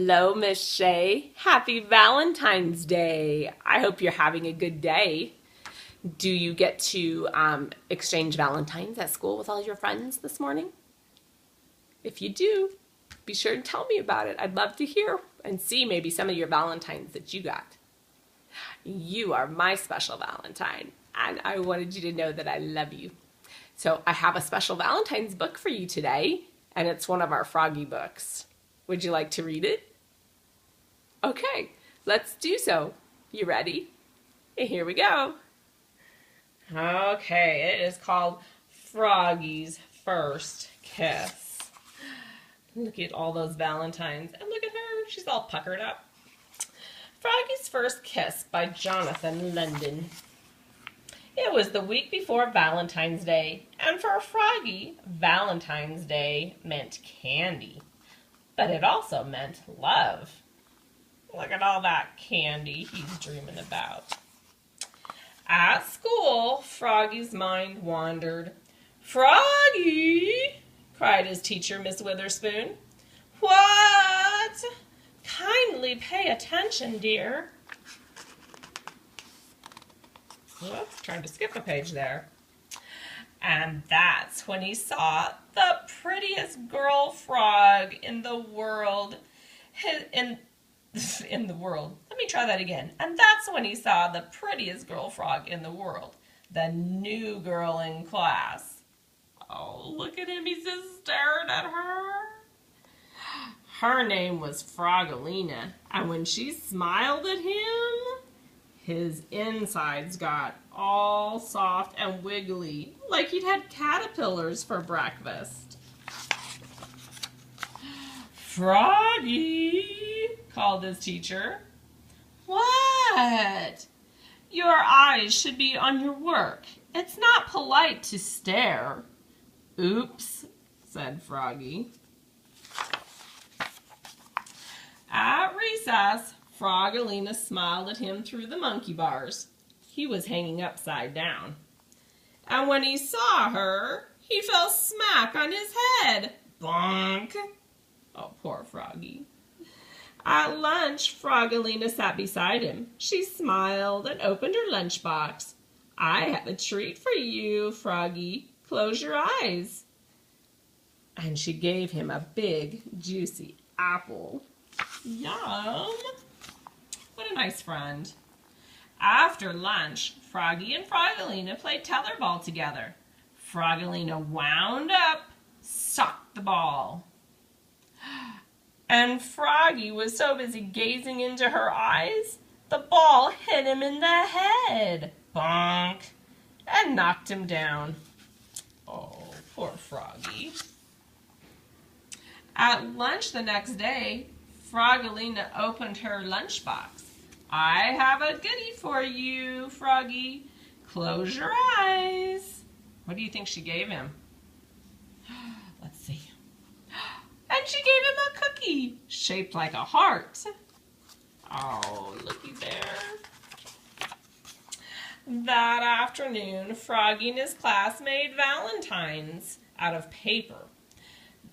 Hello, Miss Shay. Happy Valentine's Day. I hope you're having a good day. Do you get to exchange Valentines at school with all your friends this morning? If you do, be sure to tell me about it. I'd love to hear and see maybe some of your Valentines that you got. You are my special Valentine, and I wanted you to know that I love you. So I have a special Valentine's book for you today, and it's one of our Froggy books. Would you like to read it? Okay, let's do so. You ready? Here we go. Okay, it is called Froggy's First Kiss. Look at all those Valentines, and look at her. She's all puckered up. Froggy's First Kiss by Jonathan London. It was the week before Valentine's Day, and for Froggy, Valentine's Day meant candy. But it also meant love. Look at all that candy he's dreaming about. At school, Froggy's mind wandered. "Froggy!" cried his teacher, Miss Witherspoon. "What?" "Kindly pay attention, dear." Whoops, trying to skip a page there. And that's when he saw the prettiest girl frog in the world. In the world. Let me try that again. And that's when he saw the prettiest girl frog in the world. The new girl in class. Oh, look at him. He's just staring at her. Her name was Froggalina. And when she smiled at him, his insides got all soft and wiggly, like he'd had caterpillars for breakfast. "Froggy," called his teacher. "What?" "Your eyes should be on your work. It's not polite to stare." "Oops," said Froggy. At recess, Froggalina smiled at him through the monkey bars. He was hanging upside down. And when he saw her, he fell smack on his head. Bonk! Oh, poor Froggy. At lunch, Froggalina sat beside him. She smiled and opened her lunchbox. "I have a treat for you, Froggy. Close your eyes." And she gave him a big, juicy apple. Yum! What a nice friend. After lunch, Froggy and Froggalina played tetherball together. Froggalina wound up, sucked the ball. And Froggy was so busy gazing into her eyes, the ball hit him in the head. Bonk! And knocked him down. Oh, poor Froggy. At lunch the next day, Froggalina opened her lunchbox. "I have a goodie for you, Froggy. Close your eyes." What do you think she gave him? Let's see. And she gave him a cookie shaped like a heart. Oh, looky there. That afternoon, Froggy and his class made valentines out of paper.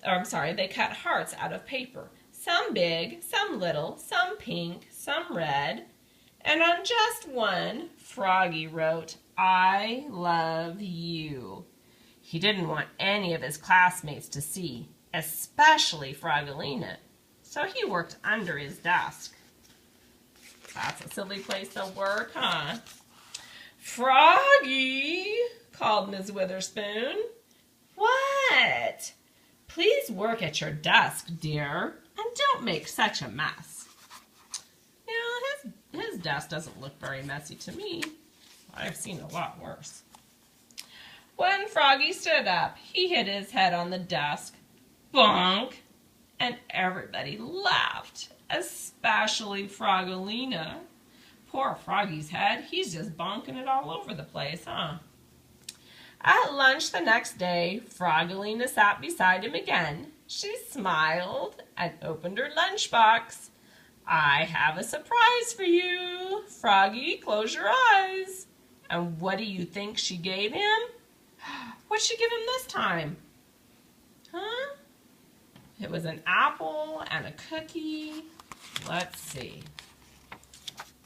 They cut hearts out of paper. Some big, some little, some pink, some red. And on just one, Froggy wrote, "I love you." He didn't want any of his classmates to see, especially Froggalina, so he worked under his desk. That's a silly place to work, huh? "Froggy," called Miss Witherspoon. "What?" "Please work at your desk, dear, and don't make such a mess." You know, his desk doesn't look very messy to me. I've seen a lot worse. When Froggy stood up, he hit his head on the desk. Bonk! And everybody laughed, especially Froggalina. Poor Froggy's head, he's just bonking it all over the place, huh? At lunch the next day, Froggalina sat beside him again. She smiled and opened her lunchbox. "I have a surprise for you. Froggy, close your eyes." And what do you think she gave him? What'd she give him this time? Huh? It was an apple and a cookie. Let's see.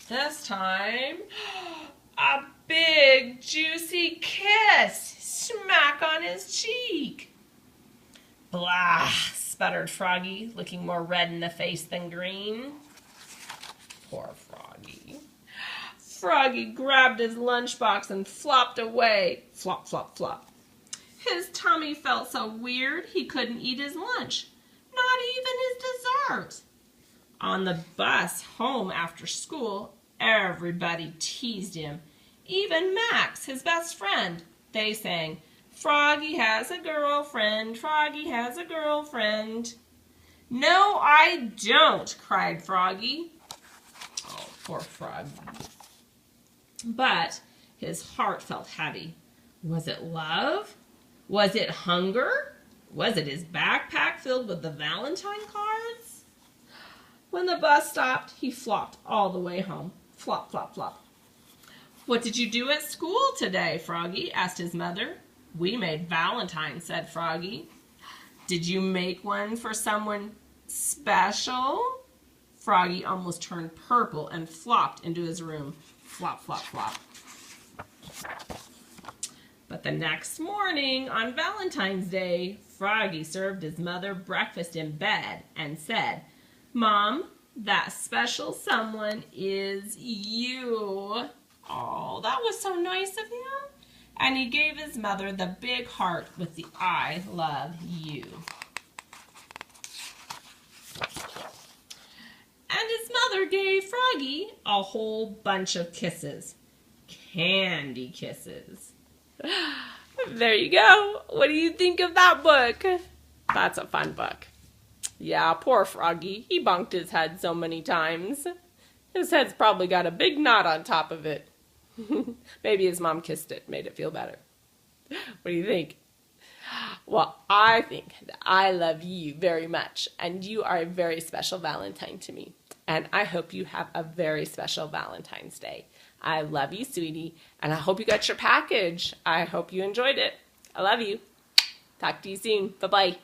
This time, a big juicy kiss smack on his cheek. Blah, sputtered Froggy, looking more red in the face than green. Poor Froggy. Froggy grabbed his lunchbox and flopped away. Flop, flop, flop. His tummy felt so weird he couldn't eat his lunch, not even his dessert. On the bus home after school, everybody teased him. Even Max, his best friend. They sang, "Froggy has a girlfriend, Froggy has a girlfriend." "No, I don't," cried Froggy. Oh, poor Froggy. But his heart felt heavy. Was it love? Was it hunger? Was it his backpack filled with the Valentine cards? When the bus stopped, he flopped all the way home. Flop, flop, flop. "What did you do at school today, Froggy?" asked his mother. "We made Valentine," said Froggy. "Did you make one for someone special?" Froggy almost turned purple and flopped into his room. Flop, flop, flop. But the next morning, on Valentine's Day, Froggy served his mother breakfast in bed and said, "Mom, that special someone is you." Oh, that was so nice of him. And he gave his mother the big heart with the "I love you." And his mother gave Froggy a whole bunch of kisses. Candy kisses. There you go. What do you think of that book? That's a fun book. Yeah, poor Froggy. He bunked his head so many times. His head's probably got a big knot on top of it. Maybe his mom kissed it, made it feel better. What do you think? Well, I think that I love you very much, and you are a very special Valentine to me. And I hope you have a very special Valentine's Day. I love you, sweetie, and I hope you got your package. I hope you enjoyed it. I love you. Talk to you soon. Bye-bye.